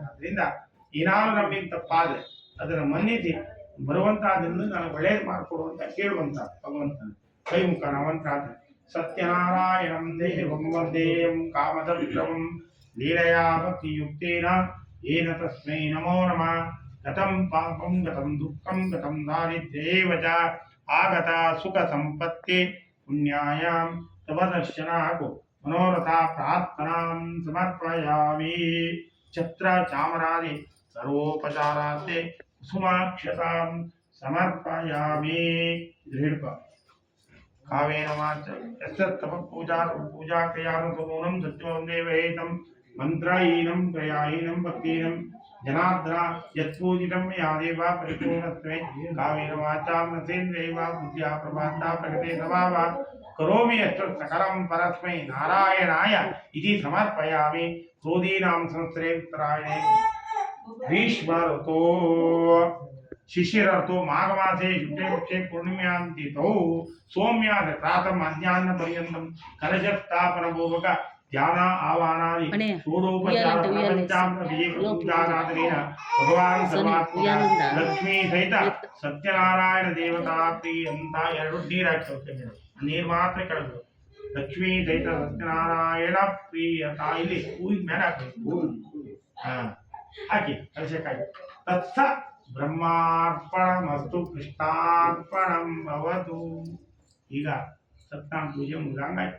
ಅದರಿಂದ ಏನಾದ್ರು ನಮಗೆ ತಪ್ಪಾದ್ರೆ ಅದನ್ನ ಮನ್ನಿಸಿ ಬರುವಂತಹದನ್ನು ನಾನು ಒಳ್ಳೇದು ಮಾಡಿಕೊಡುವಂತ ಕೇಳುವಂತ ಭಗವಂತನ ಕೈ ಮುಖ ನಾವಂತ ಸತ್ಯನಾರಾಯಣಂ ದೇವಂ ವಂದೇಯಂ ಕಾಮದವಿಕ್ರಮಂ ಲೀಲಯಾ ಭಕ್ತಿಯುಕ್ತೇನ येन तस्मै नमो नमः गतं पापं गतं दुःखं गतं दारिद्र्येव च आगता सुखसम्पत्ति पुण्यायां तव दर्शनाको मनोरथा प्रार्थनां समर्पयामि छत्र चामरादि सर्वोपचारार्थे कुसुमाक्षतां समर्पयामि दृढ कावेन वाच यस्तव पूजा क्रियानुसमूलं सत्यं देवहेतं मंत्रहीनं क्रियाहीनं भक्तिहीनं जनार्दना यत्पूजितं मया देवा परिपूर्णत्वे कावेन वाचा मनसेन्द्रियैव बुद्ध्या प्रभाता प्रकृते स्वभावा करोमि यत् सकलं परस्मै नारायणाय इति समर्पयामि क्रोधीनां संवत्सरे उत्तरायणे ग्रीष्म ऋतो शिशिरतो माघमासे शुक्लपक्षे पूर्णिम्यां तिथौ सौम्याद प्रातः मध्याह्नपर्यन्तं कलशस्थापनपूर्वक ध्यान आवाहनादि षोडोपचार पूजाराधनेन भगवान सर्वात्मक लक्ष्मी सहित सत्यनारायण देवता प्रियंता ಎರಡು ನೀರು ಹಾಕಿ ನೀರು ಮಾತ್ರ ಕಳೆದು ಲಕ್ಷ್ಮೀ ಸಹಿತ ಸತ್ಯನಾರಾಯಣ ಪ್ರಿಯತಾ ಇಲ್ಲಿ ಹೂವಿನ ಮೇಲೆ ಹಾಕಬೇಕು ಹಾಕಿ ಕಲಶಕ್ಕಾಗಿ ತತ್ಸ ಬ್ರಹ್ಮಾರ್ಪಣಮಸ್ತು ಕೃಷ್ಣಾರ್ಪಣಂ ಭವತು ಈಗ ಸತ್ಯನಾರಾಯಣ ಪೂಜೆ ಮುಗಿದಂಗಾಯ್ತು.